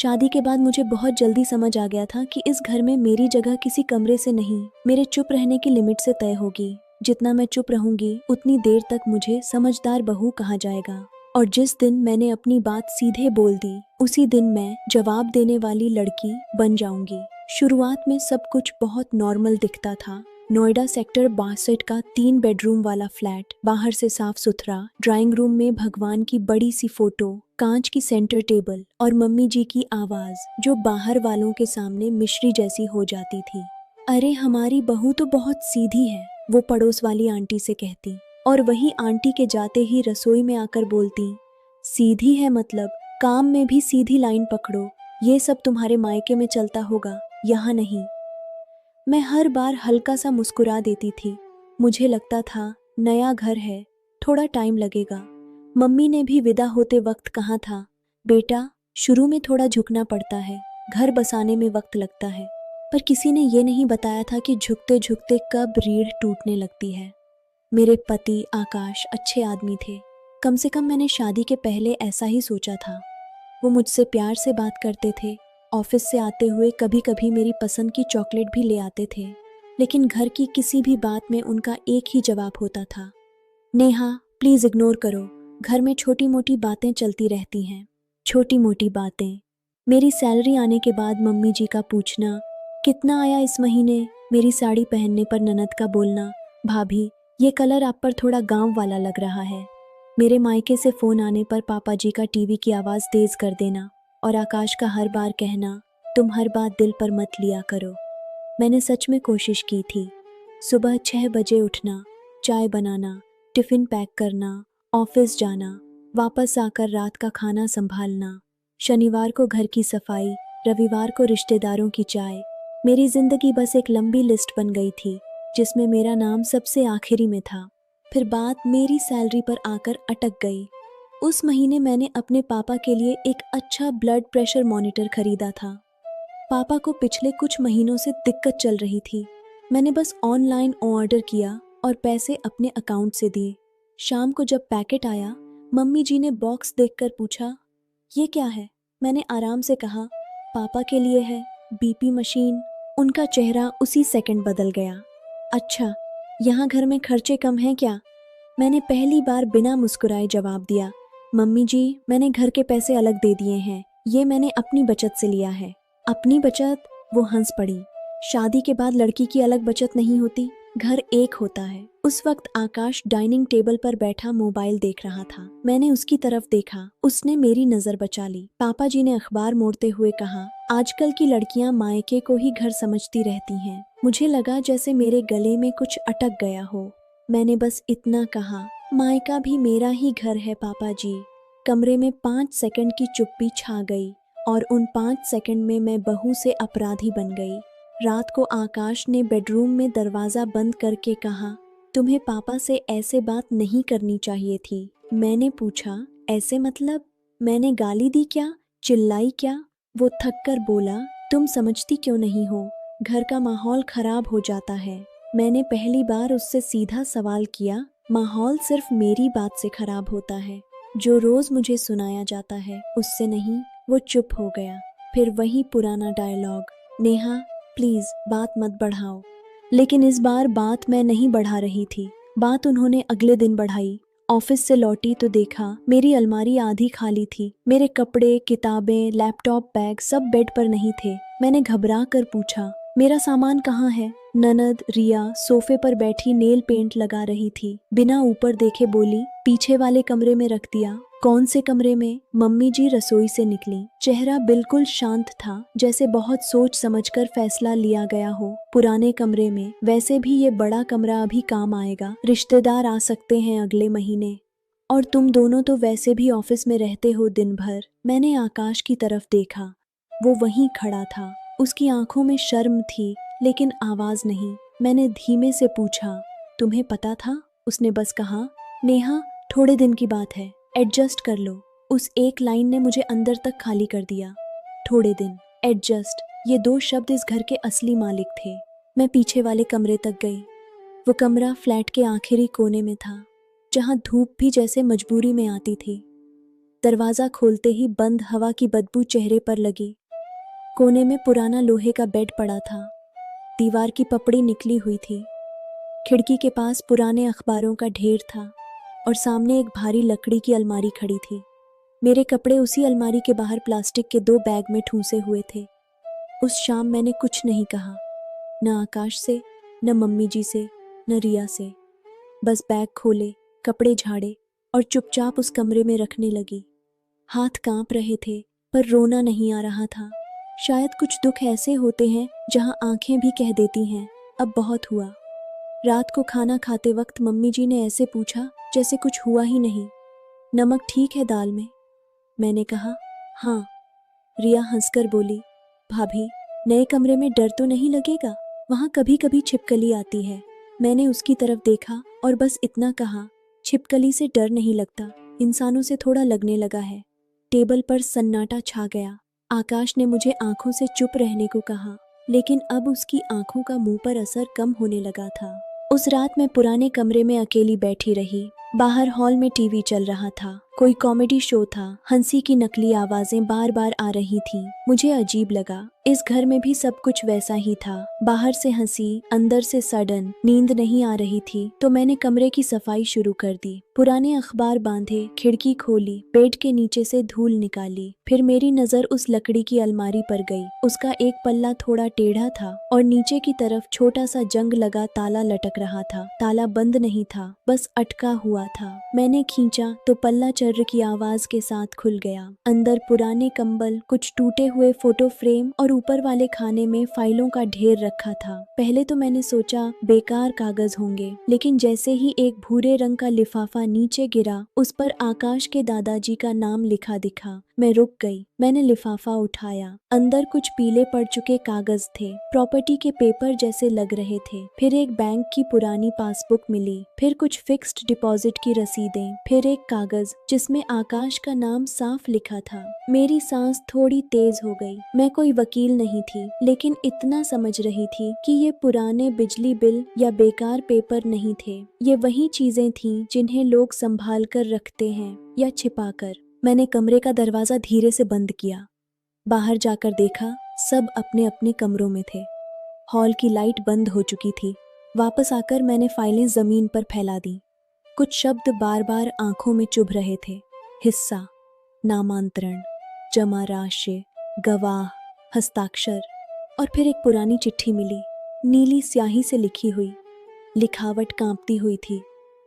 शादी के बाद मुझे बहुत जल्दी समझ आ गया था कि इस घर में मेरी जगह किसी कमरे से नहीं, मेरे चुप रहने की लिमिट से तय होगी। जितना मैं चुप रहूंगी उतनी देर तक मुझे समझदार बहू कहा जाएगा। और जिस दिन मैंने अपनी बात सीधे बोल दी, उसी दिन मैं जवाब देने वाली लड़की बन जाऊंगी। शुरुआत में सब कुछ बहुत नॉर्मल दिखता था। नोएडा सेक्टर 62 का 3 बेडरूम वाला फ्लैट, बाहर से साफ सुथरा, ड्राइंग रूम में भगवान की बड़ी सी फोटो, कांच की सेंटर टेबल और मम्मी जी की आवाज जो बाहर वालों के सामने मिश्री जैसी हो जाती थी। अरे हमारी बहू तो बहुत सीधी है, वो पड़ोस वाली आंटी से कहती। और वही आंटी के जाते ही रसोई में आकर बोलती, सीधी है मतलब काम में भी सीधी लाइन पकड़ो, ये सब तुम्हारे मायके में चलता होगा, यहाँ नहीं। मैं हर बार हल्का सा मुस्कुरा देती थी। मुझे लगता था नया घर है, थोड़ा टाइम लगेगा। मम्मी ने भी विदा होते वक्त कहा था, बेटा शुरू में थोड़ा झुकना पड़ता है, घर बसाने में वक्त लगता है। पर किसी ने ये नहीं बताया था कि झुकते झुकते कब रीढ़ टूटने लगती है। मेरे पति आकाश अच्छे आदमी थे, कम से कम मैंने शादी के पहले ऐसा ही सोचा था। वो मुझसे प्यार से बात करते थे, ऑफिस से आते हुए कभी कभी मेरी पसंद की चॉकलेट भी ले आते थे। लेकिन घर की किसी भी बात में उनका एक ही जवाब होता था, नेहा प्लीज इग्नोर करो, घर में छोटी मोटी बातें चलती रहती हैं। छोटी मोटी बातें। मेरी सैलरी आने के बाद मम्मी जी का पूछना, कितना आया इस महीने, मेरी साड़ी पहनने पर ननद का बोलना, भाभी ये कलर आप पर थोड़ा गांव वाला लग रहा है। मेरे मायके से फोन आने पर पापा जी का टीवी की आवाज़ तेज कर देना और आकाश का हर बार कहना, तुम हर बात दिल पर मत लिया करो। मैंने सच में कोशिश की थी। सुबह 6 बजे उठना, चाय बनाना, टिफ़िन पैक करना, ऑफिस जाना, वापस आकर रात का खाना संभालना, शनिवार को घर की सफाई, रविवार को रिश्तेदारों की चाय। मेरी जिंदगी बस एक लंबी लिस्ट बन गई थी जिसमें मेरा नाम सबसे आखिरी में था। फिर बात मेरी सैलरी पर आकर अटक गई। उस महीने मैंने अपने पापा के लिए एक अच्छा ब्लड प्रेशर मॉनिटर खरीदा था। पापा को पिछले कुछ महीनों से दिक्कत चल रही थी। मैंने बस ऑनलाइन ऑर्डर किया और पैसे अपने अकाउंट से दिए। शाम को जब पैकेट आया, मम्मी जी ने बॉक्स देखकर पूछा, ये क्या है? मैंने आराम से कहा, पापा के लिए है, बीपी मशीन। उनका चेहरा उसी सेकंड बदल गया। अच्छा, यहाँ घर में खर्चे कम हैं क्या? मैंने पहली बार बिना मुस्कुराए जवाब दिया, मम्मी जी मैंने घर के पैसे अलग दे दिए हैं, ये मैंने अपनी बचत से लिया है। अपनी बचत? वो हंस पड़ी। शादी के बाद लड़की की अलग बचत नहीं होती, घर एक होता है। उस वक्त आकाश डाइनिंग टेबल पर बैठा मोबाइल देख रहा था। मैंने उसकी तरफ देखा, उसने मेरी नजर बचा ली। पापा जी ने अखबार मोड़ते हुए कहा, आजकल की लड़कियां मायके को ही घर समझती रहती हैं। मुझे लगा जैसे मेरे गले में कुछ अटक गया हो। मैंने बस इतना कहा, मायका भी मेरा ही घर है पापा जी। कमरे में 5 सेकंड की चुप्पी छा गई और उन 5 सेकंड में मैं बहू से अपराधी बन गई। रात को आकाश ने बेडरूम में दरवाजा बंद करके कहा, तुम्हें पापा से ऐसे बात नहीं करनी चाहिए थी। मैंने पूछा, ऐसे मतलब? मैंने गाली दी क्या? चिल्लाई क्या? वो थक कर बोला, तुम समझती क्यों नहीं हो, घर का माहौल खराब हो जाता है। मैंने पहली बार उससे सीधा सवाल किया, माहौल सिर्फ मेरी बात से खराब होता है, जो रोज मुझे सुनाया जाता है उससे नहीं। वो चुप हो गया। फिर वही पुराना डायलॉग, नेहा प्लीज बात मत बढ़ाओ। लेकिन इस बार बात मैं नहीं बढ़ा रही थी, बात उन्होंने अगले दिन बढ़ाई। ऑफिस से लौटी तो देखा मेरी अलमारी आधी खाली थी। मेरे कपड़े, किताबें, लैपटॉप, बैग सब बेड पर नहीं थे। मैंने घबरा कर पूछा, मेरा सामान कहाँ है? ननद रिया सोफे पर बैठी नेल पेंट लगा रही थी। बिना ऊपर देखे बोली, पीछे वाले कमरे में रख दिया। कौन से कमरे में? मम्मी जी रसोई से निकली। चेहरा बिल्कुल शांत था, जैसे बहुत सोच समझकर फैसला लिया गया हो। पुराने कमरे में, वैसे भी ये बड़ा कमरा अभी काम आएगा, रिश्तेदार आ सकते हैं अगले महीने। और तुम दोनों तो वैसे भी ऑफिस में रहते हो दिन भर। मैंने आकाश की तरफ देखा, वो वहीं खड़ा था। उसकी आंखों में शर्म थी लेकिन आवाज नहीं। मैंने धीमे से पूछा, तुम्हें पता था? उसने बस कहा, नेहा थोड़े दिन की बात है, एडजस्ट कर लो। उस एक लाइन ने मुझे अंदर तक खाली कर दिया। थोड़े दिन, एडजस्ट, ये 2 शब्द इस घर के असली मालिक थे। मैं पीछे वाले कमरे तक गई। वो कमरा फ्लैट के आखिरी कोने में था, जहाँ धूप भी जैसे मजबूरी में आती थी। दरवाज़ा खोलते ही बंद हवा की बदबू चेहरे पर लगी। कोने में पुराना लोहे का बेड पड़ा था, दीवार की पपड़ी निकली हुई थी। खिड़की के पास पुराने अखबारों का ढेर था और सामने एक भारी लकड़ी की अलमारी खड़ी थी। मेरे कपड़े उसी अलमारी के बाहर प्लास्टिक के 2 बैग में ठूंसे हुए थे। उस शाम मैंने कुछ नहीं कहा, न आकाश से, न मम्मी जी से, न रिया से। बस बैग खोले, कपड़े झाड़े और चुपचाप उस कमरे में रखने लगी। हाथ कांप रहे थे पर रोना नहीं आ रहा था। शायद कुछ दुख ऐसे होते हैं जहां आंखें भी कह देती हैं अब बहुत हुआ। रात को खाना खाते वक्त मम्मी जी ने ऐसे पूछा जैसे कुछ हुआ ही नहीं, नमक ठीक है दाल में? मैंने कहा हाँ। रिया हंसकर बोली, भाभी, नए कमरे में डर तो नहीं लगेगा? वहाँ कभी कभी छिपकली आती है। मैंने उसकी तरफ देखा और बस इतना कहा, छिपकली से डर नहीं लगता, इंसानों से थोड़ा लगने लगा है। टेबल पर सन्नाटा छा गया। आकाश ने मुझे आंखों से चुप रहने को कहा, लेकिन अब उसकी आंखों का मुंह पर असर कम होने लगा था। उस रात मैं पुराने कमरे में अकेली बैठी रही। बाहर हॉल में टीवी चल रहा था, कोई कॉमेडी शो था। हंसी की नकली आवाजें बार बार आ रही थीं। मुझे अजीब लगा, इस घर में भी सब कुछ वैसा ही था। बाहर से हंसी, अंदर से सडन नींद नहीं आ रही थी, तो मैंने कमरे की सफाई शुरू कर दी। पुराने अखबार बांधे, खिड़की खोली, बेड के नीचे से धूल निकाली। फिर मेरी नजर उस लकड़ी की अलमारी पर गई। उसका एक पल्ला थोड़ा टेढ़ा था और नीचे की तरफ छोटा सा जंग लगा ताला लटक रहा था। ताला बंद नहीं था, बस अटका हुआ था। मैंने खींचा तो पल्ला चर्र की आवाज के साथ खुल गया। अंदर पुराने कंबल, कुछ टूटे हुए फोटो फ्रेम और ऊपर वाले खाने में फाइलों का ढेर रखा था। पहले तो मैंने सोचा बेकार कागज होंगे, लेकिन जैसे ही एक भूरे रंग का लिफाफा नीचे गिरा, उस पर आकाश के दादाजी का नाम लिखा दिखा। मैं रुक गई। मैंने लिफाफा उठाया। अंदर कुछ पीले पड़ चुके कागज थे, प्रॉपर्टी के पेपर जैसे लग रहे थे। फिर एक बैंक की पुरानी पासबुक मिली, फिर कुछ फिक्स्ड डिपॉजिट की रसीदें, फिर एक कागज जिसमें आकाश का नाम साफ लिखा था। मेरी सांस थोड़ी तेज हो गई। मैं कोई वकील नहीं थी, लेकिन इतना समझ रही थी कि ये पुराने बिजली बिल या बेकार पेपर नहीं थे। ये वही चीजें थीं जिन्हें लोग संभाल कर रखते हैं या छिपा कर। मैंने कमरे का दरवाजा धीरे से बंद किया। बाहर जाकर देखा, सब अपने अपने कमरों में थे। हॉल की लाइट बंद हो चुकी थी। वापस आकर मैंने फाइलें जमीन पर फैला दी। कुछ शब्द बार बार आंखों में चुभ रहे थे। हिस्सा, नामांतरण, जमा राशि, गवाह, हस्ताक्षर। और फिर एक पुरानी चिट्ठी मिली, नीली स्याही से लिखी हुई। लिखावट कांपती हुई थी,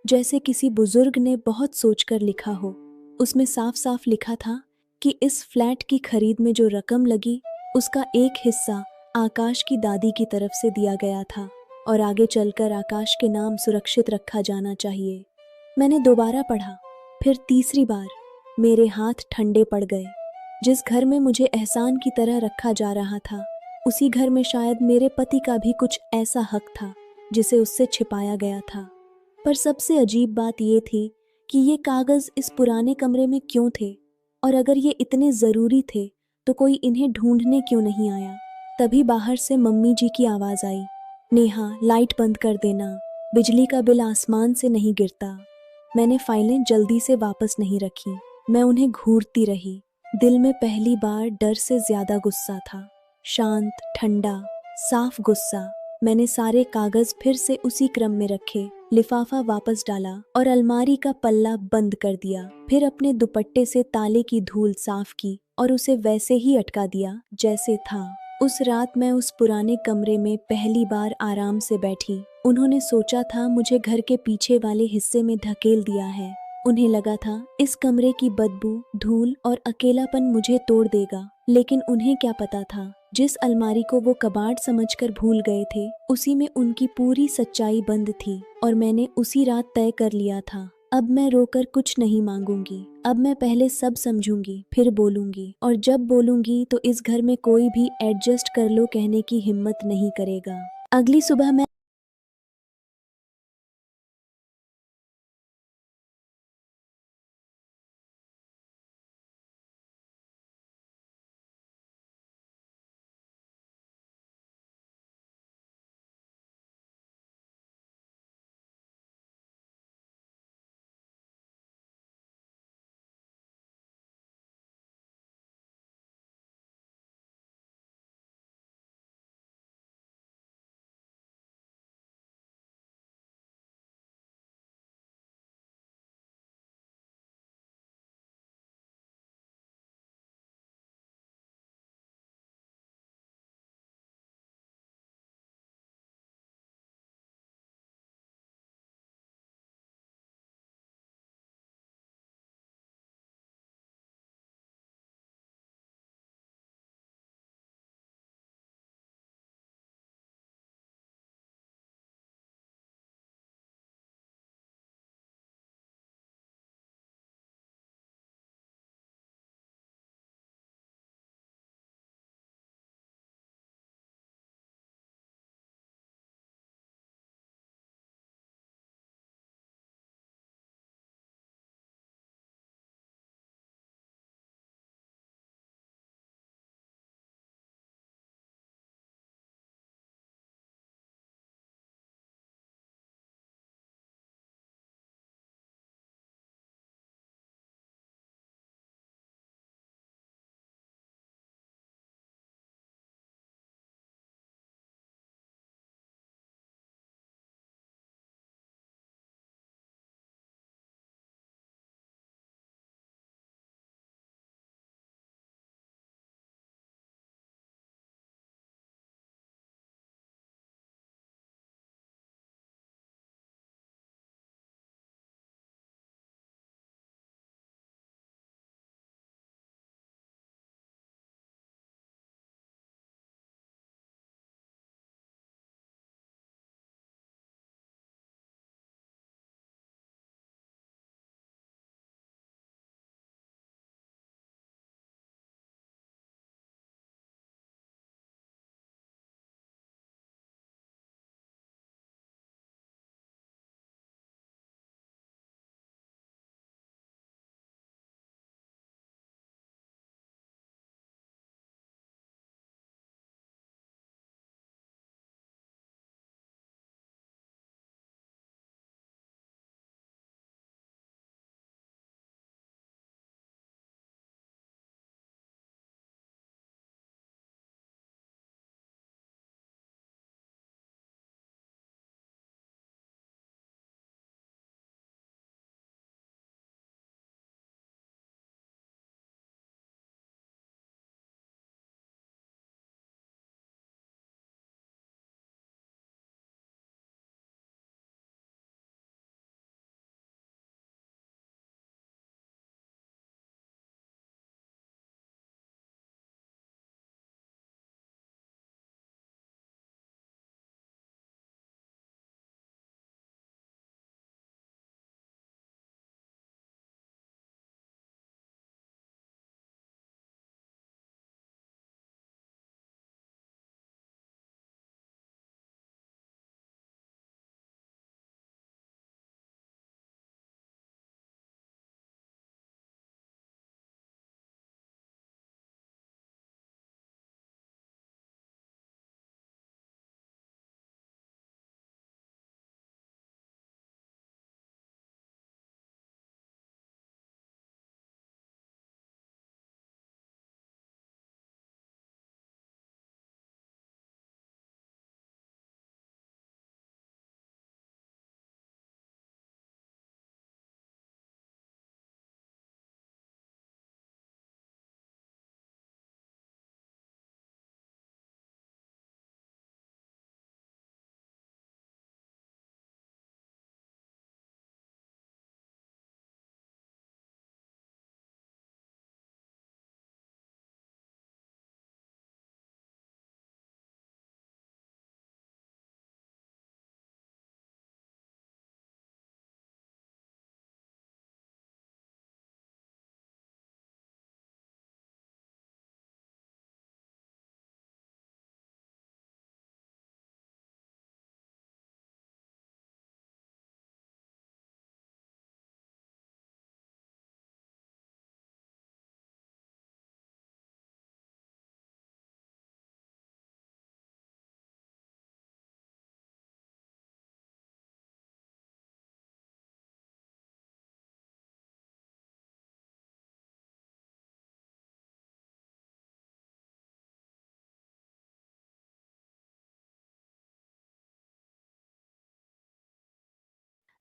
जैसे किसी बुजुर्ग ने बहुत सोचकर लिखा हो। उसमें साफ साफ लिखा था कि इस फ्लैट की खरीद में जो रकम लगी, उसका एक हिस्सा आकाश की दादी की तरफ से दिया गया था और आगे चलकर आकाश के नाम सुरक्षित रखा जाना चाहिए। मैंने दोबारा पढ़ा, फिर तीसरी बार। मेरे हाथ ठंडे पड़ गए। जिस घर में मुझे एहसान की तरह रखा जा रहा था, उसी घर में शायद मेरे पति का भी कुछ ऐसा हक था जिसे उससे छिपाया गया था। पर सबसे अजीब बात ये थी कि ये कागज इस पुराने कमरे में क्यों थे, और अगर ये इतने जरूरी थे तो कोई इन्हें ढूंढने क्यों नहीं आया। तभी बाहर से मम्मी जी की आवाज आई, नेहा, लाइट बंद कर देना, बिजली का बिल आसमान से नहीं गिरता। मैंने फाइलें जल्दी से वापस नहीं रखी। मैं उन्हें घूरती रही। दिल में पहली बार डर से ज्यादा गुस्सा था, शांत, ठंडा, साफ गुस्सा। मैंने सारे कागज फिर से उसी क्रम में रखे, लिफाफा वापस डाला और अलमारी का पल्ला बंद कर दिया। फिर अपने दुपट्टे से ताले की धूल साफ की और उसे वैसे ही अटका दिया जैसे था। उस रात मैं उस पुराने कमरे में पहली बार आराम से बैठी। उन्होंने सोचा था मुझे घर के पीछे वाले हिस्से में धकेल दिया है। उन्हें लगा था इस कमरे की बदबू, धूल और अकेलापन मुझे तोड़ देगा, लेकिन उन्हें क्या पता था, जिस अलमारी को वो कबाड़ समझकर भूल गए थे, उसी में उनकी पूरी सच्चाई बंद थी। और मैंने उसी रात तय कर लिया था, अब मैं रोकर कुछ नहीं मांगूंगी। अब मैं पहले सब समझूंगी, फिर बोलूंगी, और जब बोलूंगी तो इस घर में कोई भी एडजस्ट कर लो कहने की हिम्मत नहीं करेगा। अगली सुबह मैं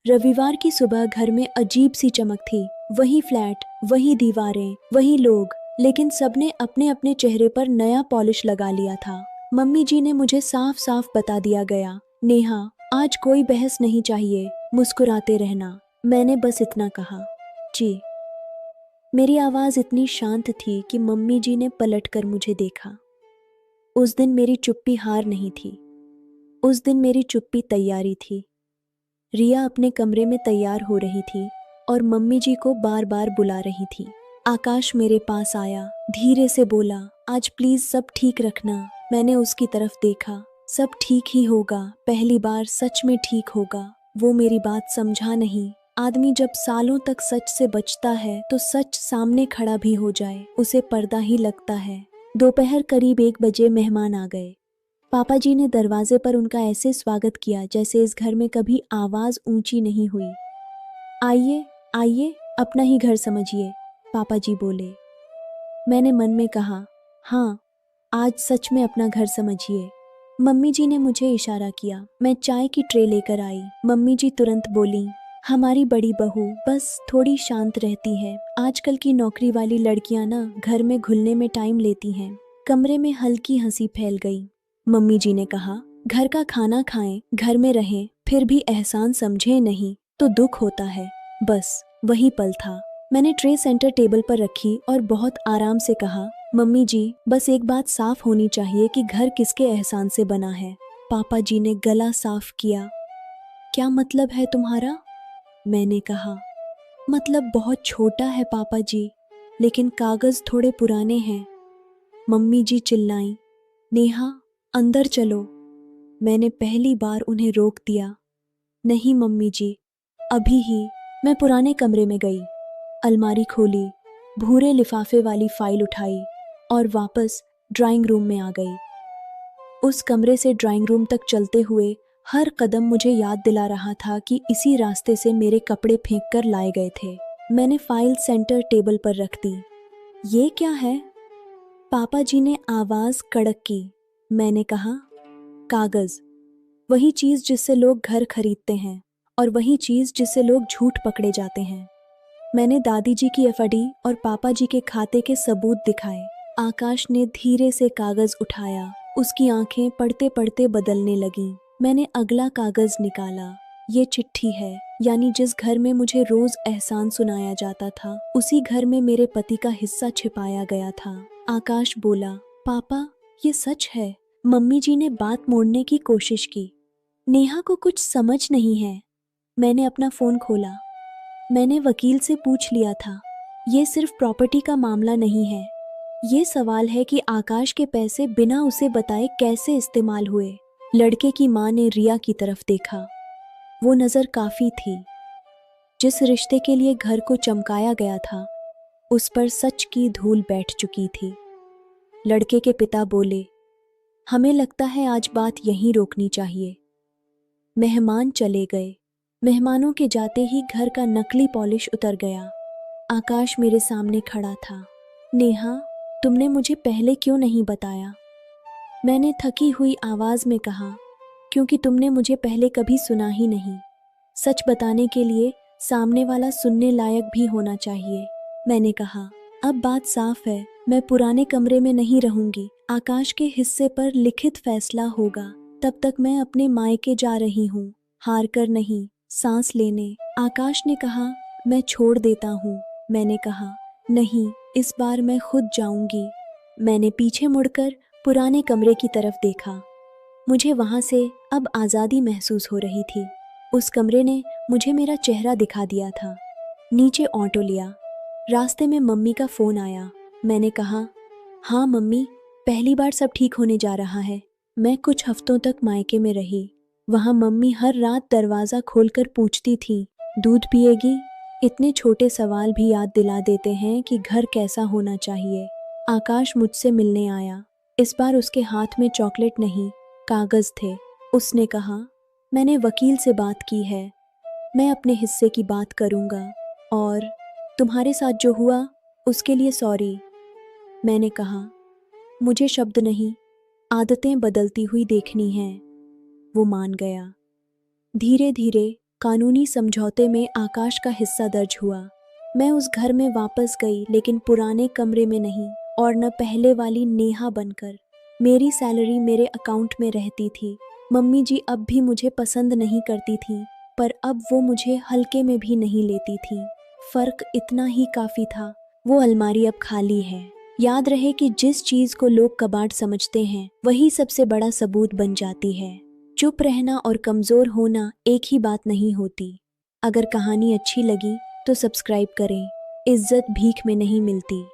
रविवार की सुबह घर में अजीब सी चमक थी। वही फ्लैट, वही दीवारें, वही लोग, लेकिन सबने अपने अपने चेहरे पर नया पॉलिश लगा लिया था। मम्मी जी ने मुझे साफ साफ बता दिया गया, नेहा आज कोई बहस नहीं चाहिए, मुस्कुराते रहना। मैंने बस इतना कहा, जी। मेरी आवाज़ इतनी शांत थी कि मम्मी जी ने पलटकर मुझे देखा। उस दिन मेरी चुप्पी हार नहीं थी, उस दिन मेरी चुप्पी तैयारी थी। रिया अपने कमरे में तैयार हो रही थी और मम्मी जी को बार बार बुला रही थी। आकाश मेरे पास आया, धीरे से बोला, आज प्लीज सब ठीक रखना। मैंने उसकी तरफ देखा, सब ठीक ही होगा, पहली बार सच में ठीक होगा। वो मेरी बात समझा नहीं। आदमी जब सालों तक सच से बचता है तो सच सामने खड़ा भी हो जाए उसे पर्दा ही लगता है। दोपहर करीब 1 बजे मेहमान आ गए। पापा जी ने दरवाजे पर उनका ऐसे स्वागत किया जैसे इस घर में कभी आवाज ऊंची नहीं हुई। आइए आइए, अपना ही घर समझिए, पापा जी बोले। मैंने मन में कहा, हाँ आज सच में अपना घर समझिए। मम्मी जी ने मुझे इशारा किया। मैं चाय की ट्रे लेकर आई। मम्मी जी तुरंत बोली, हमारी बड़ी बहू बस थोड़ी शांत रहती है। आजकल की नौकरी वाली लड़कियां ना घर में घुलने में टाइम लेती हैं। कमरे में हल्की हंसी फैल गई। मम्मी जी ने कहा, घर का खाना खाएं, घर में रहें, फिर भी एहसान समझे नहीं तो दुख होता है। बस वही पल था। मैंने ट्रे सेंटर टेबल पर रखी और बहुत आराम से कहा, मम्मी जी बस एक बात साफ होनी चाहिए कि घर किसके एहसान से बना है। पापा जी ने गला साफ किया। क्या मतलब है तुम्हारा? मैंने कहा, मतलब बहुत छोटा है पापा जी, लेकिन कागज थोड़े पुराने हैं। मम्मी जी चिल्लाई, नेहा अंदर चलो। मैंने पहली बार उन्हें रोक दिया। नहीं मम्मी जी, अभी ही। मैं पुराने कमरे में गई, अलमारी खोली, भूरे लिफाफे वाली फाइल उठाई और वापस ड्राइंग रूम में आ गई। उस कमरे से ड्राइंग रूम तक चलते हुए हर कदम मुझे याद दिला रहा था कि इसी रास्ते से मेरे कपड़े फेंक कर लाए गए थे। मैंने फाइल सेंटर टेबल पर रख दी। ये क्या है? पापा जी ने आवाज कड़क की। मैंने कहा, कागज। वही चीज जिससे लोग घर खरीदते हैं और वही चीज जिससे लोग झूठ पकड़े जाते हैं। मैंने दादी जी की एफडी और पापा जी के खाते के सबूत दिखाए। आकाश ने धीरे से कागज उठाया। उसकी आंखें पढ़ते पढ़ते बदलने लगीं। मैंने अगला कागज निकाला। ये चिट्ठी है, यानी जिस घर में मुझे रोज एहसान सुनाया जाता था उसी घर में मेरे पति का हिस्सा छिपाया गया था। आकाश बोला, पापा ये सच है। मम्मी जी ने बात मोड़ने की कोशिश की। नेहा को कुछ समझ नहीं है। मैंने अपना फोन खोला। मैंने वकील से पूछ लिया था, ये सिर्फ प्रॉपर्टी का मामला नहीं है। ये सवाल है कि आकाश के पैसे बिना उसे बताए कैसे इस्तेमाल हुए। लड़के की माँ ने रिया की तरफ देखा। वो नज़र काफ़ी थी। जिस रिश्ते के लिए घर को चमकाया गया था उस पर सच की धूल बैठ चुकी थी। लड़के के पिता बोले, हमें लगता है आज बात यहीं रोकनी चाहिए। मेहमान चले गए। मेहमानों के जाते ही घर का नकली पॉलिश उतर गया। आकाश मेरे सामने खड़ा था। नेहा, तुमने मुझे पहले क्यों नहीं बताया? मैंने थकी हुई आवाज में कहा, क्योंकि तुमने मुझे पहले कभी सुना ही नहीं। सच बताने के लिए सामने वाला सुनने लायक भी होना चाहिए। मैंने कहा, अब बात साफ है, मैं पुराने कमरे में नहीं रहूंगी। आकाश के हिस्से पर लिखित फैसला होगा। तब तक मैं अपने मायके जा रही हूँ, हार कर नहीं, सांस लेने। आकाश ने कहा, मैं छोड़ देता हूँ। मैंने कहा, नहीं, इस बार मैं खुद जाऊंगी। मैंने पीछे मुड़कर पुराने कमरे की तरफ देखा। मुझे वहां से अब आज़ादी महसूस हो रही थी। उस कमरे ने मुझे मेरा चेहरा दिखा दिया था। नीचे ऑटो लिया। रास्ते में मम्मी का फ़ोन आया। मैंने कहा, हाँ मम्मी, पहली बार सब ठीक होने जा रहा है। मैं कुछ हफ्तों तक मायके में रही। वहाँ मम्मी हर रात दरवाज़ा खोलकर पूछती थी, दूध पिएगी? इतने छोटे सवाल भी याद दिला देते हैं कि घर कैसा होना चाहिए। आकाश मुझसे मिलने आया। इस बार उसके हाथ में चॉकलेट नहीं, कागज़ थे। उसने कहा, मैंने वकील से बात की है, मैं अपने हिस्से की बात करूँगा और तुम्हारे साथ जो हुआ उसके लिए सॉरी। मैंने कहा, मुझे शब्द नहीं, आदतें बदलती हुई देखनी हैं। वो मान गया। धीरे धीरे कानूनी समझौते में आकाश का हिस्सा दर्ज हुआ। मैं उस घर में वापस गई, लेकिन पुराने कमरे में नहीं, और न पहले वाली नेहा बनकर। मेरी सैलरी मेरे अकाउंट में रहती थी। मम्मी जी अब भी मुझे पसंद नहीं करती थी, पर अब वो मुझे हल्के में भी नहीं लेती थी। फर्क इतना ही काफी था, वो अलमारी अब खाली है। याद रहे कि जिस चीज को लोग कबाड़ समझते हैं वही सबसे बड़ा सबूत बन जाती है। चुप रहना और कमजोर होना एक ही बात नहीं होती। अगर कहानी अच्छी लगी तो सब्सक्राइब करें। इज्जत भीख में नहीं मिलती।